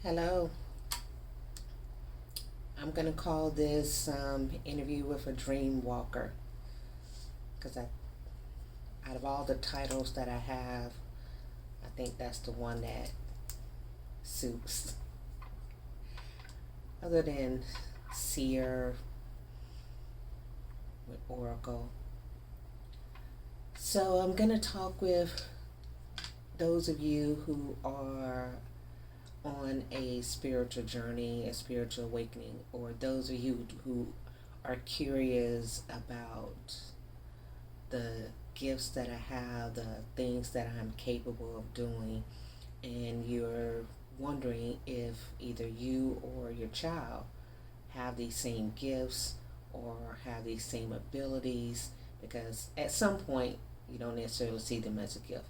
Hello. I'm going to call this interview with a dream walker because out of all the titles that I have, I think that's the one that suits. Other than seer with oracle. So I'm going to talk with those of you who are on a spiritual journey, a spiritual awakening, or those of you who are curious about the gifts that I have, the things that I'm capable of doing, and you're wondering if either you or your child have these same gifts or have these same abilities, because at some point you don't necessarily see them as a gift.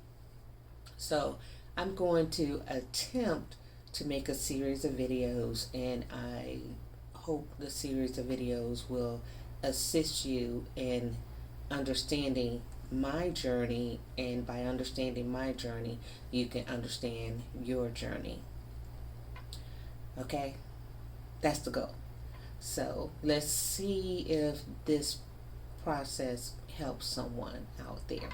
So I'm going to attempt to make a series of videos, and I hope the series of videos will assist you in understanding my journey, and by understanding my journey you can understand your journey. Okay, that's the goal. So let's see if this process helps someone out there.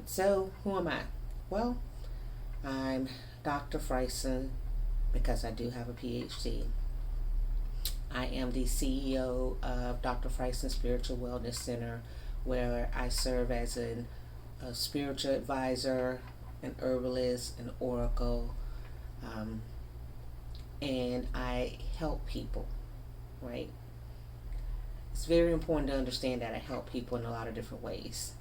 So who am I? Well, I'm Dr. Freisen because I do have a PhD. I am the CEO of Dr. Freisen Spiritual Wellness Center, where I serve as a spiritual advisor, an herbalist, an oracle, and I help people, right? It's very important to understand that I help people in a lot of different ways.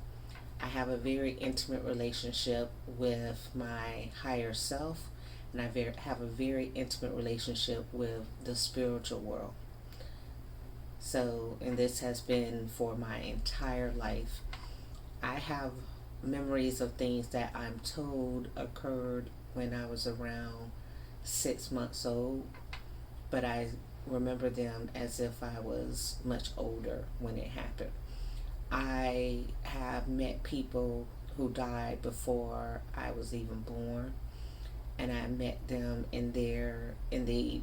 I have a very intimate relationship with my higher self, and I have a very intimate relationship with the spiritual world. So, and this has been for my entire life. I have memories of things that I'm told occurred when I was around 6 months old, but I remember them as if I was much older when it happened. I have met people who died before I was even born, and I met them in the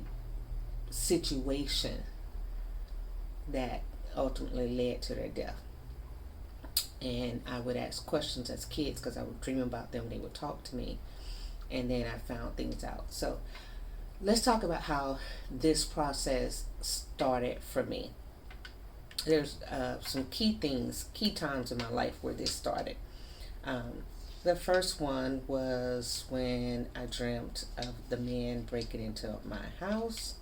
situation that ultimately led to their death. And I would ask questions as kids because I would dream about them. They would talk to me, and then I found things out. So let's talk about how this process started for me. There's some key times in my life where this started. The first one was when I dreamt of the man breaking into my house.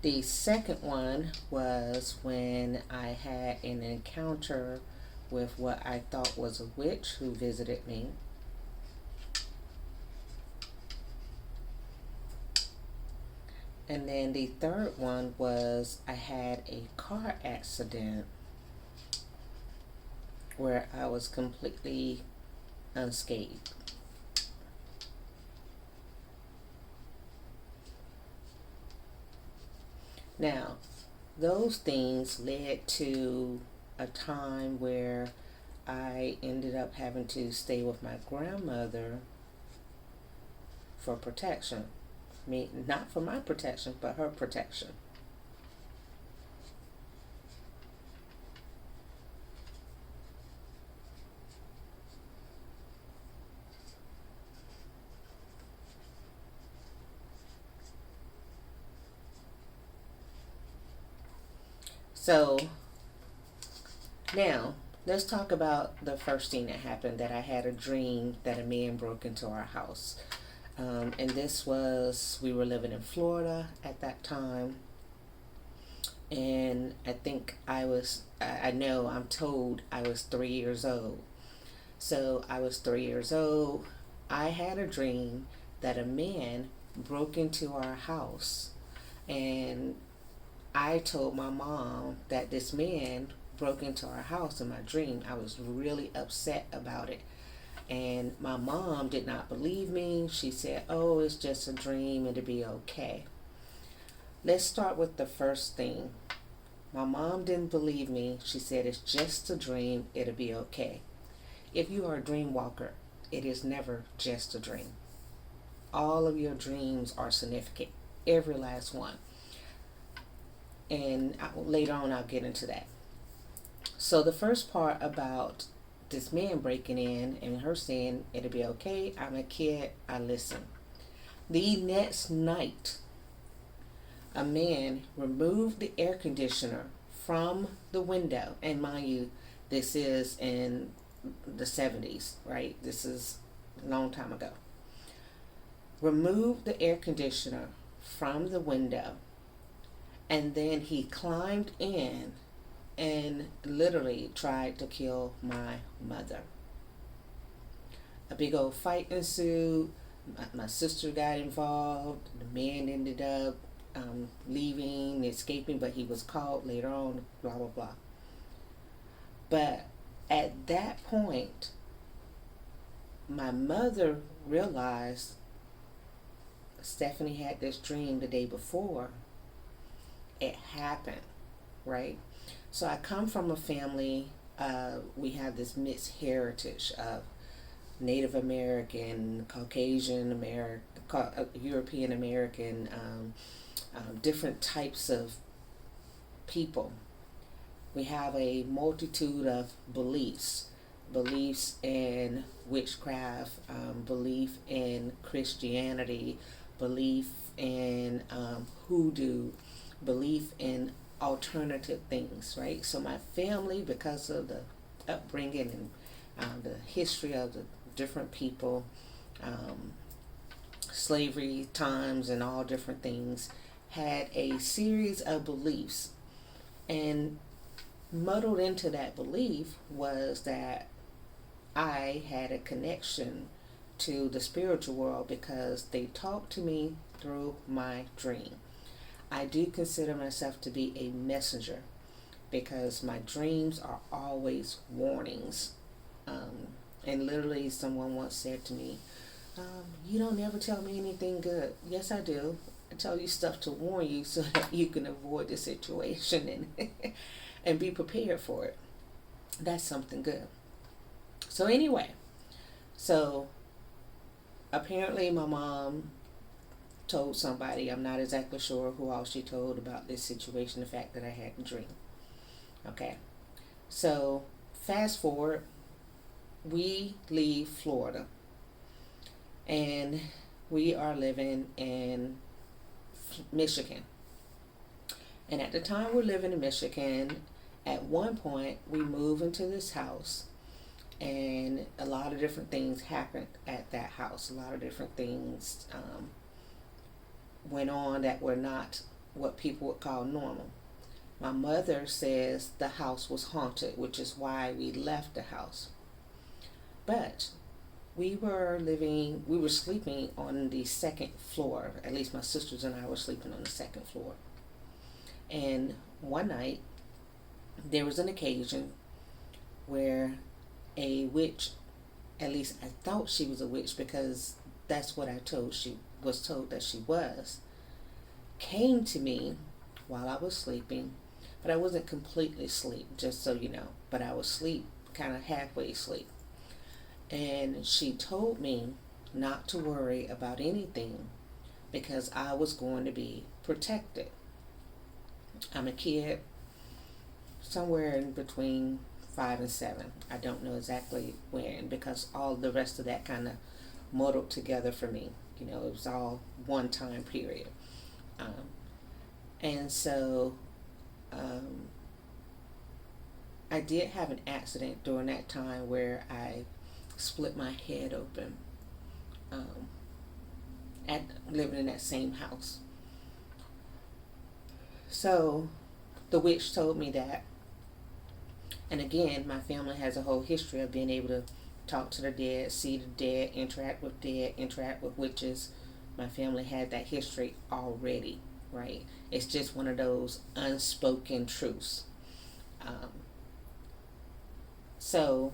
The second one was when I had an encounter with what I thought was a witch who visited me. And then the third one was I had a car accident where I was completely unscathed. Now, those things led to a time where I ended up having to stay with my grandmother for protection. Not for my protection, but her protection. So now let's talk about the first thing that happened, that I had a dream that a man broke into our house. And this was, we were living in Florida at that time. And I think I'm told I was 3 years old. So I was 3 years old. I had a dream that a man broke into our house. And I told my mom that this man broke into our house in my dream. I was really upset about it. And my mom did not believe me. She said, "Oh, it's just a dream, it'll be okay." Let's start with the first thing. My mom didn't believe me. She said, it's just a dream. It'll be okay. If you are a dream walker, it is never just a dream. All of your dreams are significant, every last one. And later on, I'll get into that. So, the first part about this man breaking in and her saying, it'll be okay, I'm a kid, I listen. The next night, a man removed the air conditioner from the window. And mind you, this is in the 70s, right? This is a long time ago. Removed the air conditioner from the window, and then he climbed in and literally tried to kill my mother. A big old fight ensued. My sister got involved. The man ended up leaving, escaping, but he was caught later on, blah, blah, blah. But at that point, my mother realized Stephanie had this dream the day before it happened, right? So I come from a family, we have this mixed heritage of Native American, Caucasian American, European American, different types of people. We have a multitude of beliefs in witchcraft, belief in Christianity, belief in hoodoo, belief in alternative things, right? So my family, because of the upbringing and the history of the different people, slavery times and all different things, had a series of beliefs. And muddled into that belief was that I had a connection to the spiritual world because they talked to me through my dream. I do consider myself to be a messenger because my dreams are always warnings. And literally someone once said to me, you don't ever tell me anything good. Yes, I do. I tell you stuff to warn you so that you can avoid the situation and be prepared for it. That's something good. So anyway, so apparently my mom told somebody, I'm not exactly sure who all she told about this situation, the fact that I had a dream. Okay, so fast forward, we leave Florida and we are living in Michigan. And at the time we're living in Michigan, at one point we moved into this house and a lot of different things happened at that house. A lot of different things went on that were not what people would call normal. My mother says the house was haunted, which is why we left the house. But we were sleeping on the second floor. At least my sisters and I were sleeping on the second floor. And one night, there was an occasion where a witch, at least I thought she was a witch because that's what she was told that she was, came to me while I was sleeping, but I wasn't completely asleep, just so you know, but I was asleep, kind of halfway asleep. And she told me not to worry about anything because I was going to be protected. I'm a kid, somewhere in between 5 and 7. I don't know exactly when because all the rest of that kind of muddled together for me. You know, it was all one time period. And so I did have an accident during that time where I split my head open at living in that same house. So the witch told me that. And again, my family has a whole history of being able to talk to the dead, see the dead, interact with witches. My family had that history already, right? It's just one of those unspoken truths. So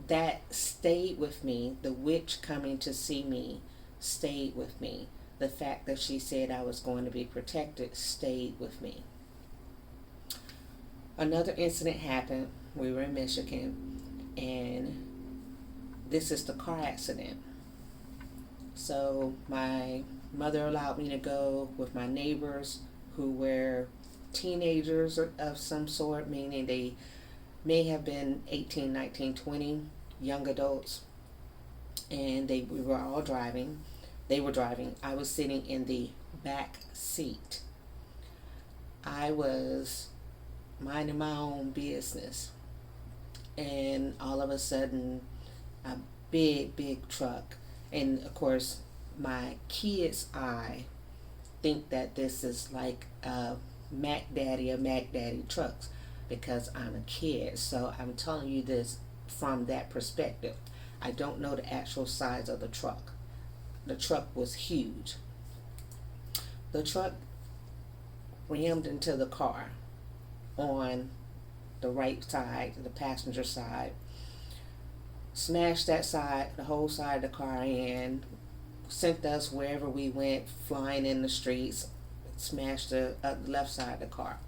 that stayed with me. The witch coming to see me stayed with me. The fact that she said I was going to be protected stayed with me. Another incident happened. We were in Michigan, and this is the car accident. So my mother allowed me to go with my neighbors who were teenagers of some sort, meaning they may have been 18, 19, 20, young adults, and we were all driving. They were driving. I was sitting in the back seat. I was minding my own business, and all of a sudden, a big truck, and of course, my kids' eye think that this is like a Mac Daddy trucks because I'm a kid. So I'm telling you this from that perspective. I don't know the actual size of the truck. The truck was huge. The truck rammed into the car on the right side, the passenger side, smashed that side, the whole side of the car in, sent us wherever we went, flying in the streets, smashed the left side of the car.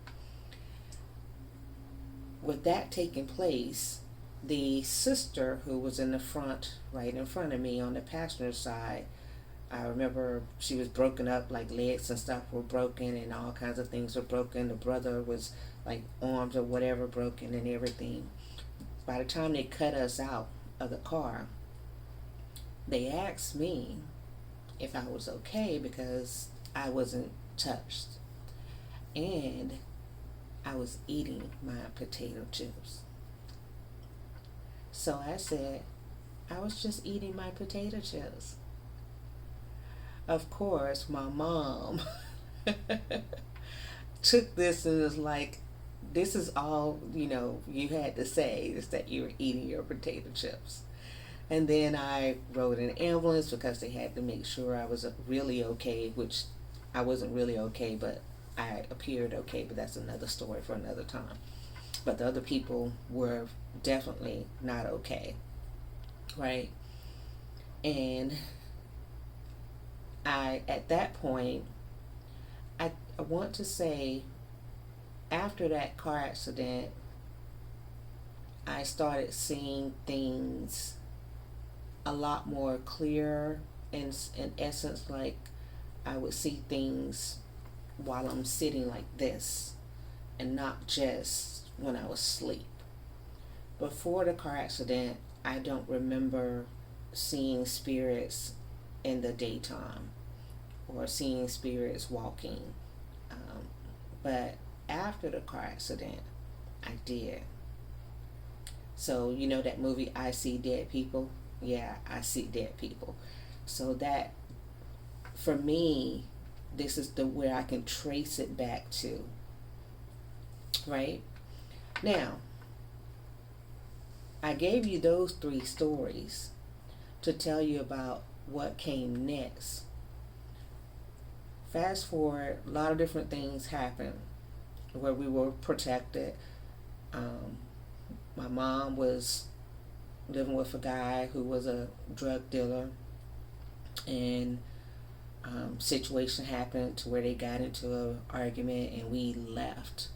With that taking place, the sister who was in the front, right in front of me on the passenger side, I remember she was broken up, like legs and stuff were broken and all kinds of things were broken. The brother was like arms or whatever broken and everything. By the time they cut us out of the car, they asked me if I was okay because I wasn't touched. And I was eating my potato chips. So I said, I was just eating my potato chips. Of course, my mom took this and was like, this is all, you had to say is that you were eating your potato chips. And then I rode an ambulance because they had to make sure I was really okay, which I wasn't really okay, but I appeared okay, but that's another story for another time. But the other people were definitely not okay, right? And at that point, I want to say after that car accident, I started seeing things a lot more clear. In essence, like I would see things while I'm sitting like this and not just when I was asleep. Before the car accident, I don't remember seeing spirits in the daytime or seeing spirits walking. But after the car accident, I did. So, you know that movie, I See Dead People? Yeah, I see dead people. So that, for me, this is where I can trace it back to. Right? Now, I gave you those 3 stories to tell you about what came next. Fast forward, a lot of different things happened where we were protected. My mom was living with a guy who was a drug dealer, and situation happened to where they got into an argument and we left.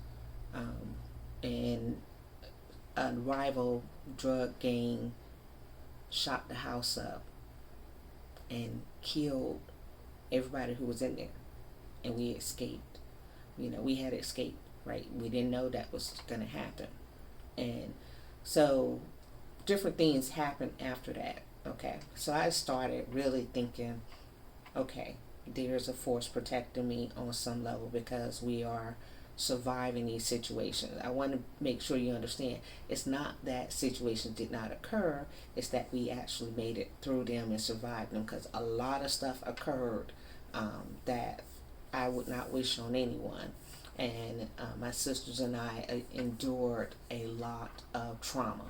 And a rival drug gang shot the house up and killed everybody who was in there, and we escaped. We had escaped, right? We didn't know that was going to happen. And so different things happened after that. Okay, so I started really thinking, okay, there's a force protecting me on some level because we are surviving these situations. I want to make sure you understand, it's not that situations did not occur, it's that we actually made it through them and survived them, because a lot of stuff occurred that I would not wish on anyone. And my sisters and I endured a lot of trauma.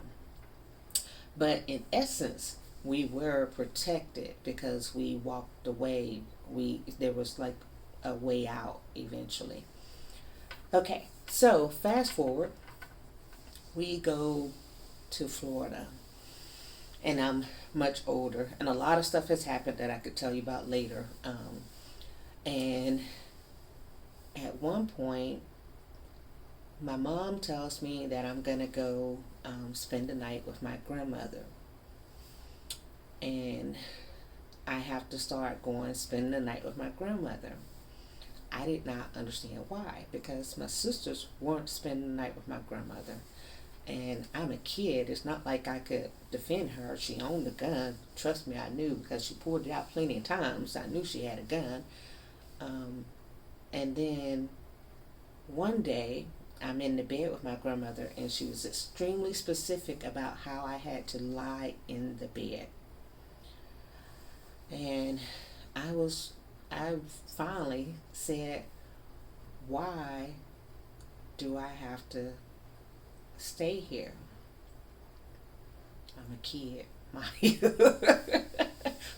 But in essence, we were protected because we walked away. There was like a way out eventually. Okay, so fast forward, we go to Florida, and I'm much older, and a lot of stuff has happened that I could tell you about later. And at one point, my mom tells me that I'm gonna go spend the night with my grandmother, and I have to start going spend the night with my grandmother. I did not understand why, because my sisters weren't spending the night with my grandmother. And I'm a kid. It's not like I could defend her. She owned a gun. Trust me, I knew, because she pulled it out plenty of times. I knew she had a gun. And then one day, I'm in the bed with my grandmother, and she was extremely specific about how I had to lie in the bed. And I finally said, why do I have to stay here? I'm a kid,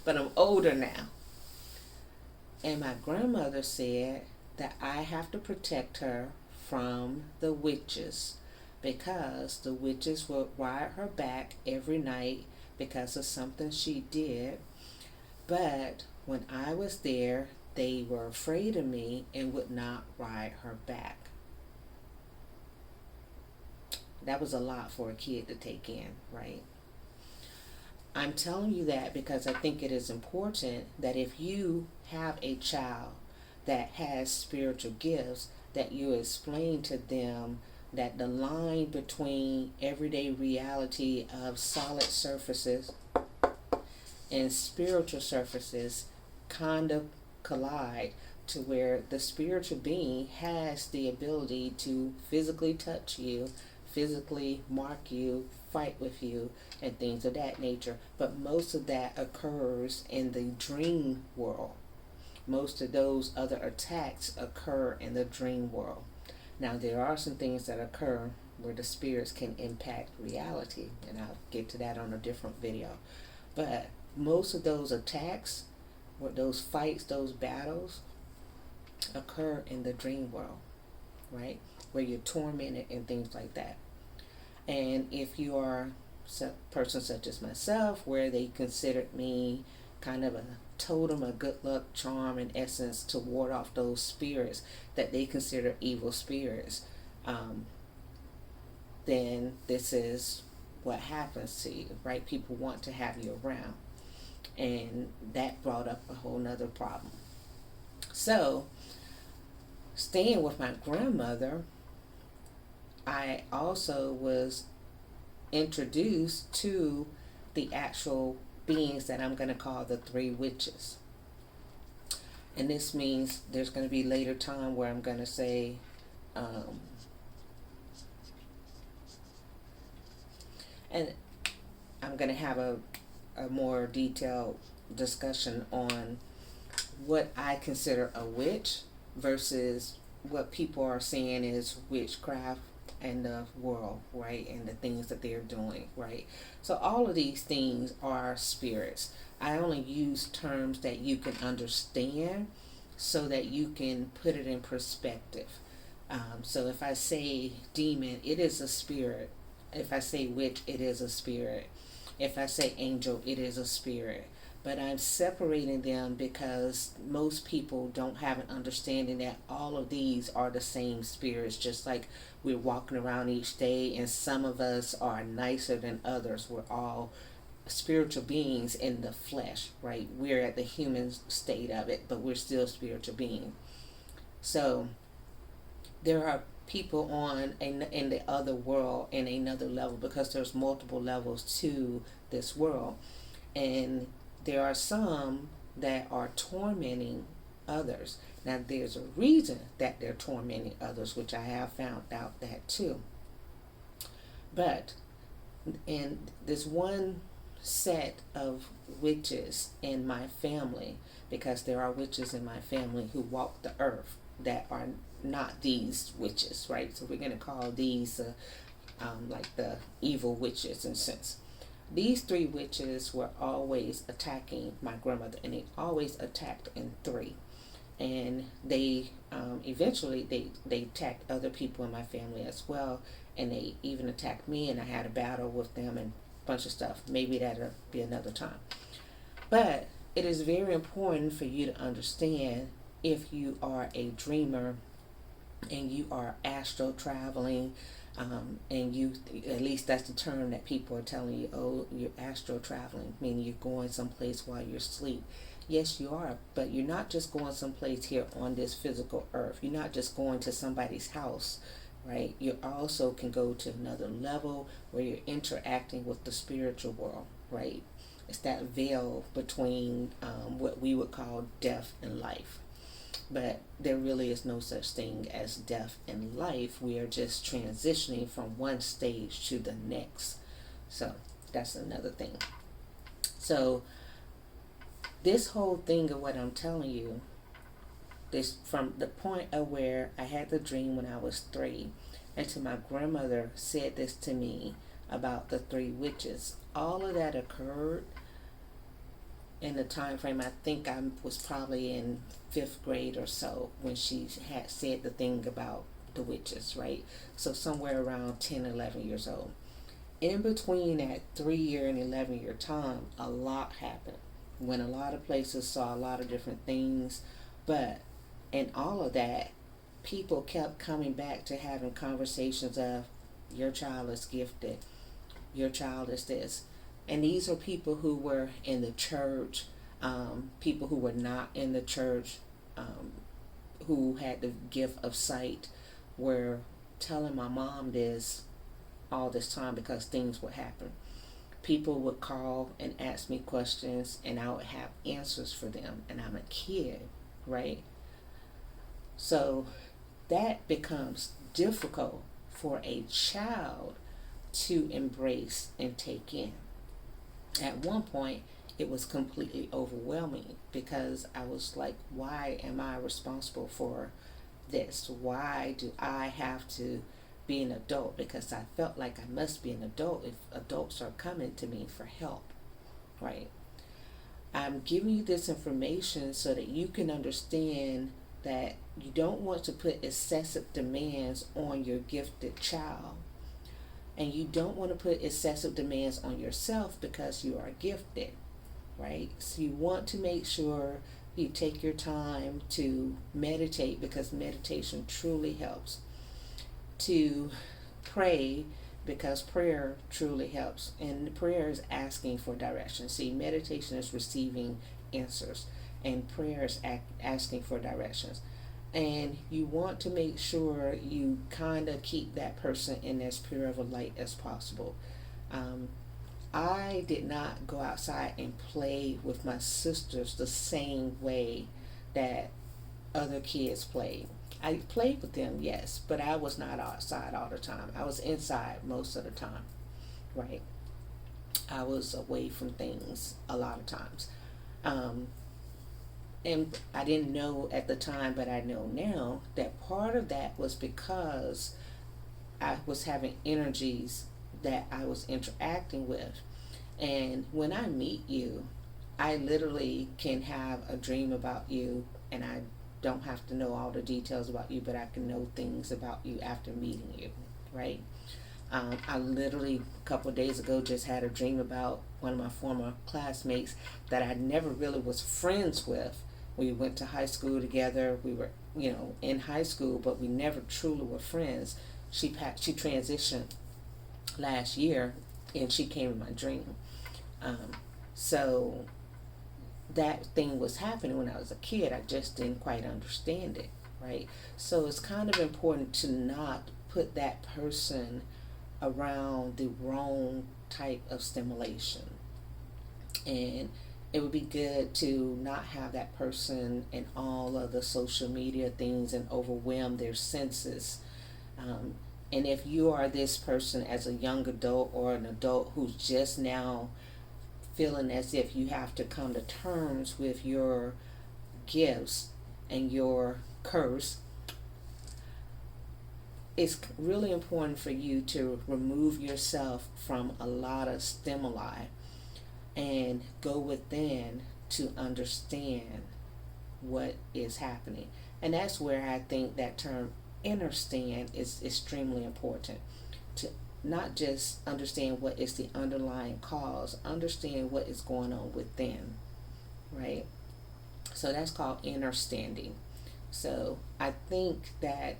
but I'm older now. And my grandmother said that I have to protect her from the witches, because the witches would ride her back every night because of something she did. But when I was there, they were afraid of me and would not ride her back. That was a lot for a kid to take in, right? I'm telling you that because I think it is important that if you have a child that has spiritual gifts, that you explain to them that the line between everyday reality of solid surfaces and spiritual surfaces kind of collide, to where the spiritual being has the ability to physically touch you, physically mark you, fight with you, and things of that nature. But most of that occurs in the dream world. Most of those other attacks occur in the dream world. Now, there are some things that occur where the spirits can impact reality, and I'll get to that on a different video. But most of those attacks, or those fights, those battles, occur in the dream world, right? Where you're tormented and things like that. And if you are a person such as myself, where they considered me kind of a totem, a good luck charm in essence, to ward off those spirits that they consider evil spirits, then this is what happens to you, right? People want to have you around. And that brought up a whole nother problem. So, staying with my grandmother, I also was introduced to the actual beings that I'm going to call the three witches. And this means there's going to be later time where I'm going to say, and I'm going to have a more detailed discussion on what I consider a witch versus what people are saying is witchcraft in the world, right? And the things that they're doing, right? So all of these things are spirits. I only use terms that you can understand so that you can put it in perspective. So if I say demon, it is a spirit. If I say witch, it is a spirit. If I say angel, it is a spirit. But I'm separating them because most people don't have an understanding that all of these are the same spirits, just like we're walking around each day, and some of us are nicer than others. We're all spiritual beings in the flesh, right? We're at the human state of it, but we're still spiritual beings. So there are people in the other world, in another level, because there's multiple levels to this world. And there are some that are tormenting others. Now, there's a reason that they're tormenting others, which I have found out that too. But in this one set of witches in my family, because there are witches in my family who walk the earth that are not these witches, right? So we're going to call these like the evil witches in a sense. These three witches were always attacking my grandmother, and they always attacked in three. And they eventually they attacked other people in my family as well, and they even attacked me, and I had a battle with them and a bunch of stuff. Maybe that'll be another time. But it is very important for you to understand, if you are a dreamer and you are astral traveling, and you, at least that's the term that people are telling you, oh, you're astral traveling, meaning you're going someplace while you're asleep. Yes, you are, but you're not just going someplace here on this physical earth. You're not just going to somebody's house, right? You also can go to another level where you're interacting with the spiritual world, right? It's that veil between what we would call death and life. But there really is no such thing as death and life. We are just transitioning from one stage to the next. So that's another thing. So this whole thing of what I'm telling you, this from the point of where I had the dream when I was 3, and to my grandmother said this to me about the 3 witches. All of that occurred in the time frame. I think I was probably in 5th grade or so when she had said the thing about the witches, right? So somewhere around 10, 11 years old. In between that 3-year and 11-year time, a lot happened. Went a lot of places, saw a lot of different things, but in all of that, people kept coming back to having conversations of, your child is gifted, your child is this. And these are people who were in the church, people who were not in the church, who had the gift of sight, were telling my mom this all this time because things would happen. People would call and ask me questions, and I would have answers for them, and I'm a kid, right? So that becomes difficult for a child to embrace and take in. At one point, it was completely overwhelming because I was like, why am I responsible for this? Why do I have to be an adult? Because I felt like I must be an adult if adults are coming to me for help, right? I'm giving you this information so that you can understand that you don't want to put excessive demands on your gifted child. And you don't want to put excessive demands on yourself because you are gifted, right? So you want to make sure you take your time to meditate, because meditation truly helps. To pray, because prayer truly helps. And prayer is asking for direction. See, meditation is receiving answers, and prayer is asking for directions. And you want to make sure you kind of keep that person in as pure of a light as possible. I did not go outside and play with my sisters the same way that other kids played. I played with them, yes, but I was not outside all the time. I was inside most of the time, right? I was away from things a lot of times. And I didn't know at the time, but I know now that part of that was because I was having energies that I was interacting with. And when I meet you, I literally can have a dream about you, and I don't have to know all the details about you, but I can know things about you after meeting you, right? I literally a couple of days ago just had a dream about one of my former classmates that I never really was friends with. We went to high school together. We were, in high school, but we never truly were friends. She transitioned last year, and she came in my dream. So that thing was happening when I was a kid. I just didn't quite understand it, right? So it's kind of important to not put that person around the wrong type of stimulation. And it would be good to not have that person in all of the social media things and overwhelm their senses. And if you are this person as a young adult or an adult who's just now feeling as if you have to come to terms with your gifts and your curse, it's really important for you to remove yourself from a lot of stimuli and go within to understand what is happening. And that's where I think that term understand is extremely important. To not just understand what is the underlying cause, understand what is going on within, right? So that's called understanding. So I think that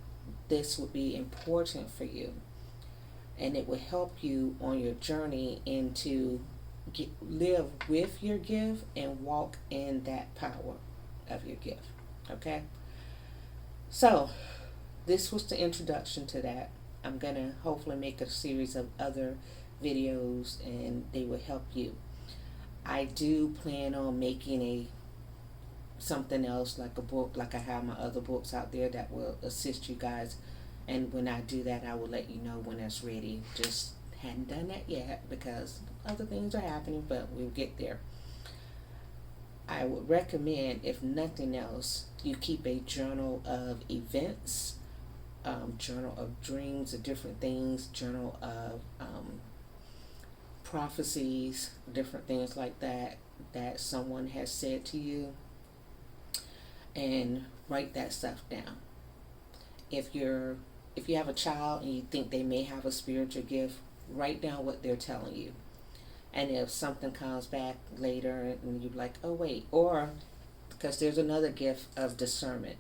this would be important for you, and it will help you on your journey into live with your gift and walk in that power of your gift. Okay? So, this was the introduction to that. I'm going to hopefully make a series of other videos and they will help you. I do plan on making a something else like a book, like I have my other books out there that will assist you guys. And when I do that, I will let you know when it's ready. Just hadn't done that yet because other things are happening, but we'll get there. I would recommend, if nothing else, you keep a journal of events, journal of dreams of different things, journal of prophecies, different things like that that someone has said to you, and write that stuff down. If you have a child and you think they may have a spiritual gift, write down what they're telling you. And if something comes back later and you're like, oh wait, or because there's another gift of discernment.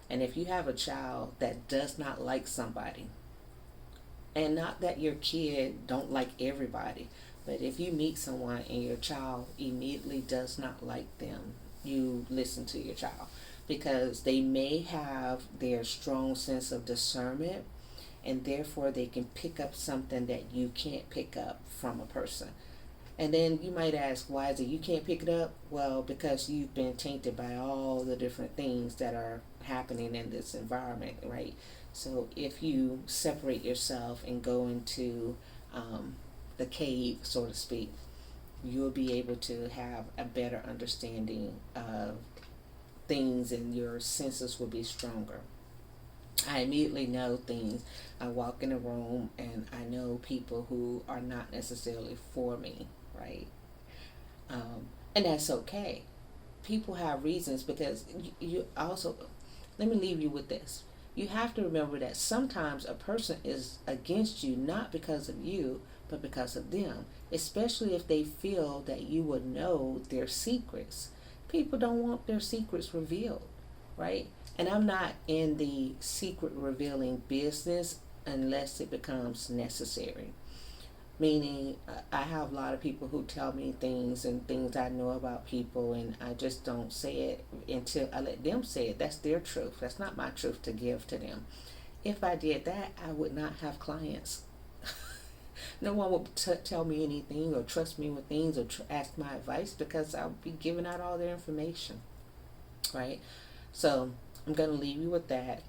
And if you have a child that does not like somebody, and not that your kid don't like everybody, but if you meet someone and your child immediately does not like them, you listen to your child, because they may have their strong sense of discernment, and therefore they can pick up something that you can't pick up from a person. And then you might ask, why is it you can't pick it up? Well, because you've been tainted by all the different things that are happening in this environment, right? So if you separate yourself and go into the cave, so to speak, you'll be able to have a better understanding of things, and your senses will be stronger. I immediately know things. I walk in a room and I know people who are not necessarily for me, right? And that's okay. People have reasons, because you also, let me leave you with this. You have to remember that sometimes a person is against you not because of you, but because of them, especially if they feel that you would know their secrets. People don't want their secrets revealed, right? And I'm not in the secret revealing business unless it becomes necessary. Meaning, I have a lot of people who tell me things and things I know about people, and I just don't say it until I let them say it. That's their truth. That's not my truth to give to them. If I did that, I would not have clients. No one would tell me anything or trust me with things or ask my advice, because I'll be giving out all their information, right? So I'm going to leave you with that.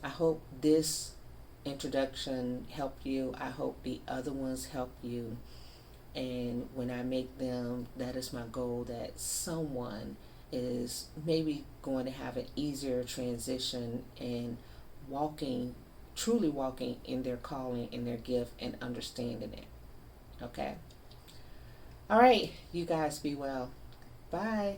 I hope this introduction helped you. I hope the other ones help you. And when I make them, that is my goal, that someone is maybe going to have an easier transition in walking, truly walking in their calling, in their gift, and understanding it. Okay? All right, you guys be well. Bye.